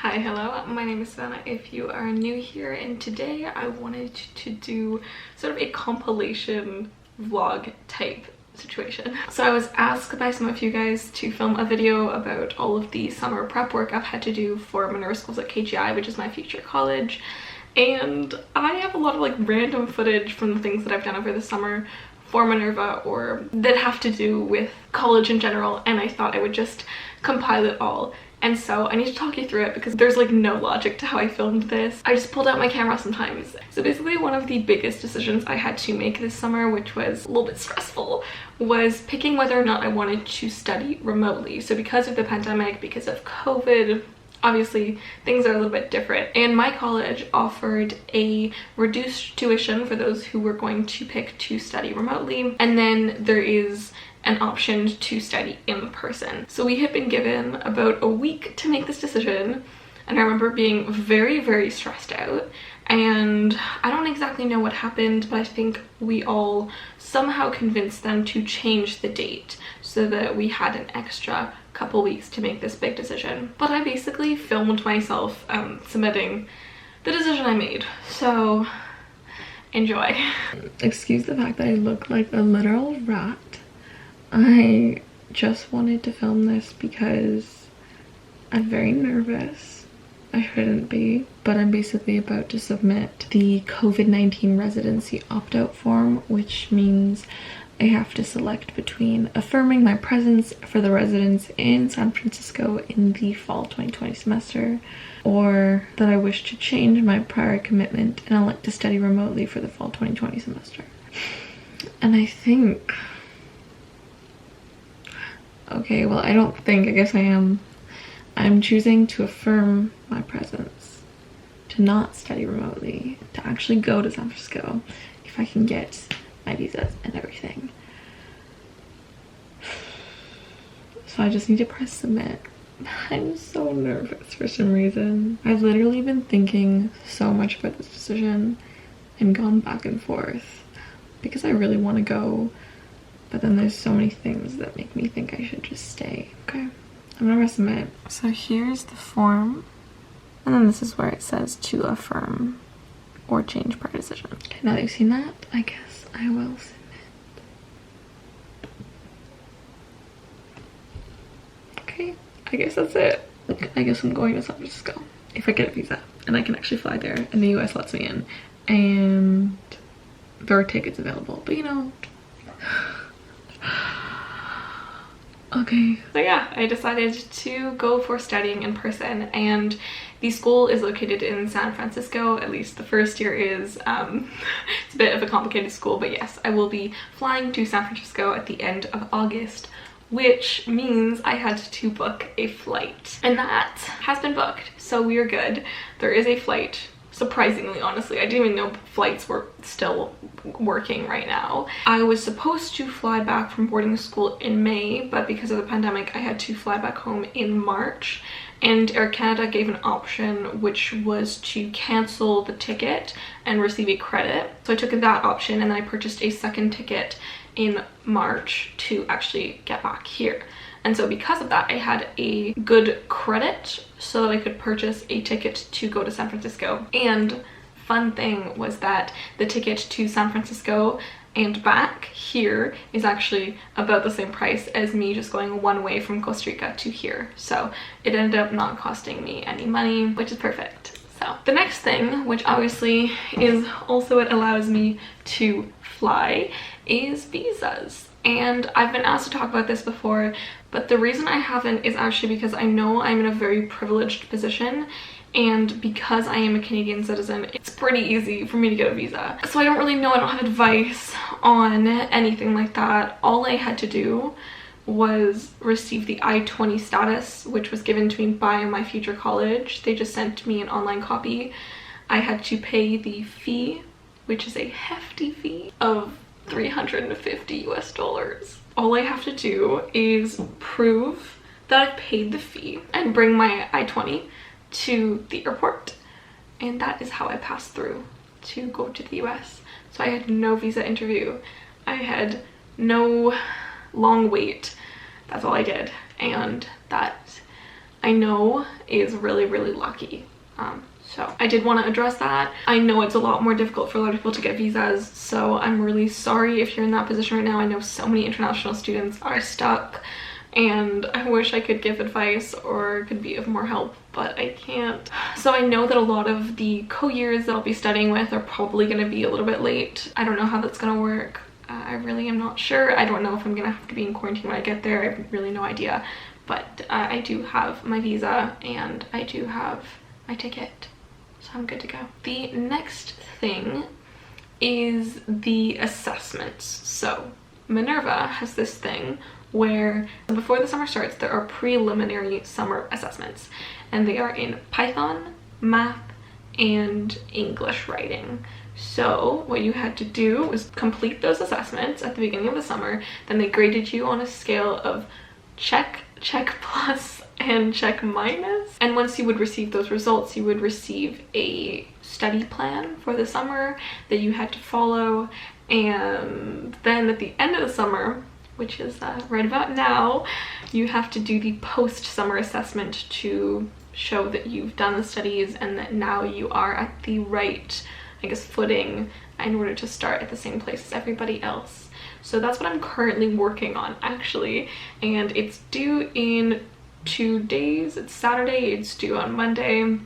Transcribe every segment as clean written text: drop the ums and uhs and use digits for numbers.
Hi, hello, my name is Savannah if you are new here, and today I wanted to do sort of a compilation vlog type situation. So I was asked by some of you guys to film a video about all of the summer prep work I've had to do for Minerva schools at KGI, which is my future college, and I have a lot of like random footage from the things that I've done over the summer for Minerva or that have to do with college in general, and I thought I would just compile it all. And so I need to talk you through it because there's like no logic to how I filmed this. I just pulled out my camera sometimes. So basically one of the biggest decisions I had to make this summer, which was a little bit stressful, was picking whether or not I wanted to study remotely. So because of the pandemic, because of COVID, obviously things are a little bit different, and my college offered a reduced tuition for those who were going to pick to study remotely, and then there is an option to study in person. So we had been given about a week to make this decision, and I remember being very stressed out, and I don't exactly know what happened, but I think we all somehow convinced them to change the date so that we had an extra couple weeks to make this big decision. But I basically filmed myself submitting the decision I made, so enjoy. Excuse the fact that I look like a literal rat. I just wanted to film this because I'm very nervous. I shouldn't be, but I'm basically about to submit the COVID-19 residency opt-out form, which means I have to select between affirming my presence for the residence in San Francisco in the fall 2020 semester, or that I wish to change my prior commitment and elect to study remotely for the fall 2020 semester. And I think... okay, well, I don't think, I guess I am. I'm choosing to affirm my presence, to not study remotely, to actually go to San Francisco if I can get my visas and everything. So I just need to press submit. I'm so nervous for some reason. I've literally been thinking so much about this decision and gone back and forth because I really want to go. But then there's so many things that make me think I should just stay. Okay, I'm gonna press submit. So here's the form, and then this is where it says to affirm or change prior decision. Okay, now that you've seen that, I guess I will submit. Okay, I guess that's it. I guess I'm going to San Francisco if I get a visa and I can actually fly there and the US lets me in, and there are tickets available, but you know. Okay, so yeah, I decided to go for studying in person, and the school is located in San Francisco. At least the first year is. It's a bit of a complicated school, but yes, I will be flying to San Francisco at the end of August, which means I had to book a flight, and that has been booked, so we are good. There is a flight. Surprisingly, honestly, I didn't even know flights were still working right now. I was supposed to fly back from boarding school in May, but because of the pandemic, I had to fly back home in March, and Air Canada gave an option which was to cancel the ticket and receive a credit. So I took that option, and then I purchased a second ticket in March to actually get back here. And so because of that, I had a good credit so that I could purchase a ticket to go to San Francisco. And fun thing was that the ticket to San Francisco and back here is actually about the same price as me just going one way from Costa Rica to here. So it ended up not costing me any money, which is perfect. So the next thing, which obviously is also what allows me to fly, is visas. And I've been asked to talk about this before, but the reason I haven't is actually because I know I'm in a very privileged position, and because I am a Canadian citizen, it's pretty easy for me to get a visa. So I don't really know, I don't have advice on anything like that. All I had to do was receive the I-20 status, which was given to me by my future college. They just sent me an online copy. I had to pay the fee, which is a hefty fee of $350 US. All I have to do is prove that I've paid the fee and bring my I-20 to the airport, and that is how I passed through to go to the US. So I had no visa interview, I had no long wait. That's all I did, and that I know is really, really lucky. So I did want to address that. I know it's a lot more difficult for a lot of people to get visas, so I'm really sorry if you're in that position right now. I know so many international students are stuck, and I wish I could give advice or could be of more help, but I can't. So I know that a lot of the co-years that I'll be studying with are probably going to be a little bit late. I don't know how that's going to work. I really am not sure. I don't know if I'm going to have to be in quarantine when I get there. I have really no idea. But I do have my visa and I do have my ticket. So I'm good to go. The next thing is the assessments. So Minerva has this thing where before the summer starts, there are preliminary summer assessments, and they are in Python, math, and English writing. So what you had to do was complete those assessments at the beginning of the summer. Then they graded you on a scale of check, check plus, and check minus. And once you would receive those results, you would receive a study plan for the summer that you had to follow. And then at the end of the summer, which is right about now, you have to do the post-summer assessment to show that you've done the studies and that now you are at the right, I guess, footing in order to start at the same place as everybody else. So that's what I'm currently working on, actually, and it's due in 2 days. It's Saturday, it's due on Monday.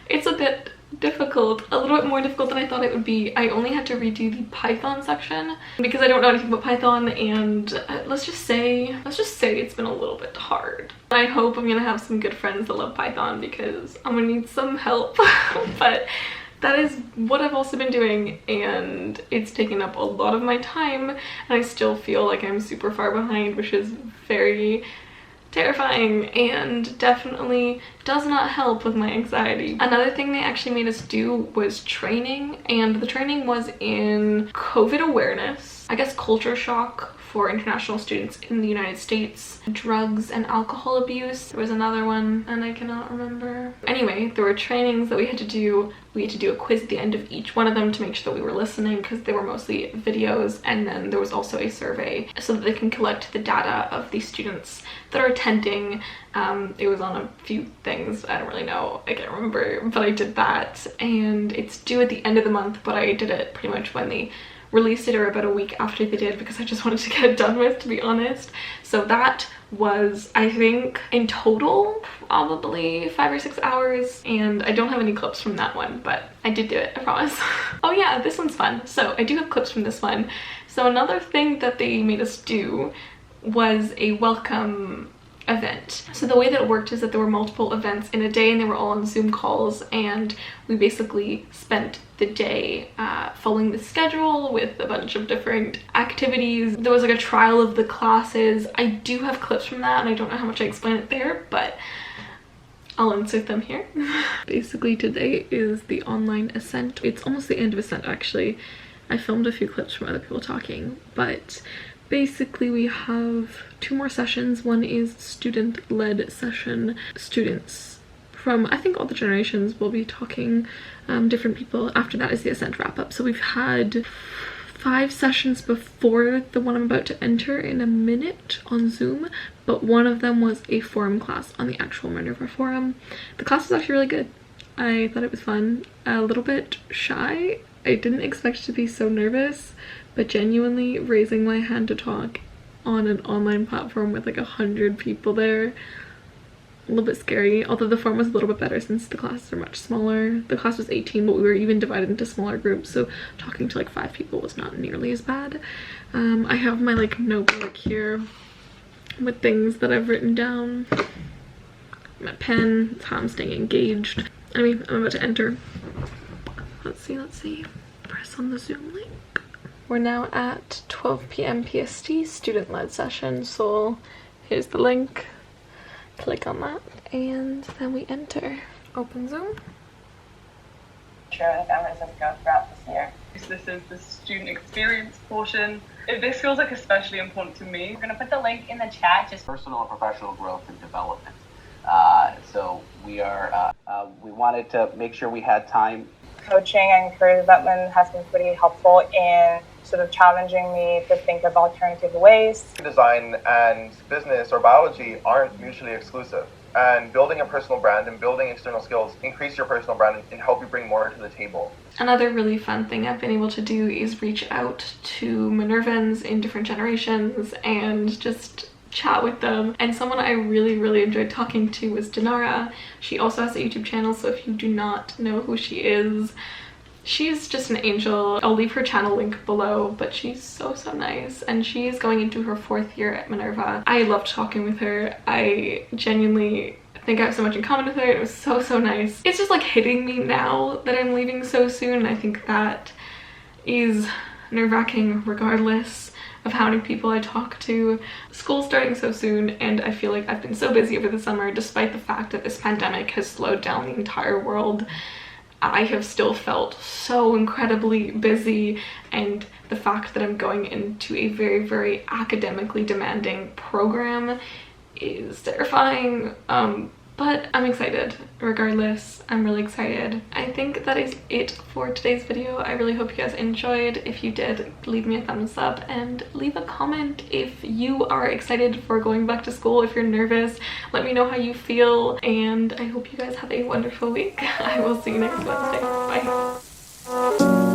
It's a bit difficult, a little bit more difficult than I thought it would be. I only had to redo the Python section because I don't know anything about Python, and let's just say it's been a little bit hard. I hope I'm gonna have some good friends that love Python because I'm gonna need some help. But that is what I've also been doing, and it's taken up a lot of my time, and I still feel like I'm super far behind, which is very terrifying and definitely does not help with my anxiety. Another thing they actually made us do was training, and the training was in COVID awareness, I guess culture shock for international students in the United States, drugs and alcohol abuse. There was another one and I cannot remember. Anyway, there were trainings that we had to do. We had to do a quiz at the end of each one of them to make sure that we were listening, because they were mostly videos, and then there was also a survey so that they can collect the data of the students that are attending. It was on a few things, I don't really know, I can't remember, but I did that, and it's due at the end of the month, but I did it pretty much when they released it, or about a week after they did, because I just wanted to get it done with, to be honest. So that was, I think, in total probably 5 or 6 hours, and I don't have any clips from that one, but I did do it, I promise. Oh yeah, this one's fun. So I do have clips from this one. So another thing that they made us do was a welcome event. So the way that it worked is that there were multiple events in a day, and they were all on Zoom calls, and we basically spent the day following the schedule with a bunch of different activities. There was like a trial of the classes. I do have clips from that, and I don't know how much I explain it there, but I'll insert them here. Basically today is the online ascent. It's almost the end of ascent, actually. I filmed a few clips from other people talking, but basically we have 2 more sessions. One is student-led session. Students from, I think, all the generations will be talking, different people. After that is the ascent wrap-up. So we've had 5 sessions before the one I'm about to enter in a minute on Zoom, but one of them was a forum class on the actual Minerva forum. The class was actually really good. I thought it was fun. A little bit shy. I didn't expect to be so nervous, but genuinely raising my hand to talk on an online platform with like 100 people there, a little bit scary. Although the form was a little bit better since the classes are much smaller. The class was 18, but we were even divided into smaller groups, so talking to like 5 people was not nearly as bad. I have my like notebook here with things that I've written down. My pen, that's how I'm staying engaged. Anyway, I'm about to enter. Let's see. Press on the Zoom link. We're now at 12 p.m. PST, student-led session, so here's the link. Click on that, and then we enter. Open Zoom. Sure, the cameras have gone throughout this year. This is the student experience portion. This feels like especially important to me. We're going to put the link in the chat, just personal and professional growth and development. So we wanted to make sure we had time. coaching and career development has been pretty helpful in sort of challenging me to think of alternative ways. Design and business or biology aren't mutually exclusive. And building a personal brand and building external skills increase your personal brand and help you bring more to the table. Another really fun thing I've been able to do is reach out to Minervans in different generations and just chat with them. And someone I really enjoyed talking to was Dinara. She also has a YouTube channel, so if you do not know who she is, she's just an angel. I'll leave her channel link below, but she's so nice, and she's going into her 4th year at Minerva. I loved talking with her. I genuinely think I have so much in common with her. It was so nice. It's just like hitting me now that I'm leaving so soon, and I think that is nerve-wracking regardless of how many people I talk to. School's starting so soon, and I feel like I've been so busy over the summer despite the fact that this pandemic has slowed down the entire world. I have still felt so incredibly busy, and the fact that I'm going into a very academically demanding program is terrifying, but I'm excited regardless. I'm really excited. I think that is it for today's video. I really hope you guys enjoyed. If you did, leave me a thumbs up and leave a comment if you are excited for going back to school. If you're nervous, let me know how you feel, and I hope you guys have a wonderful week. I will see you next Wednesday. Bye.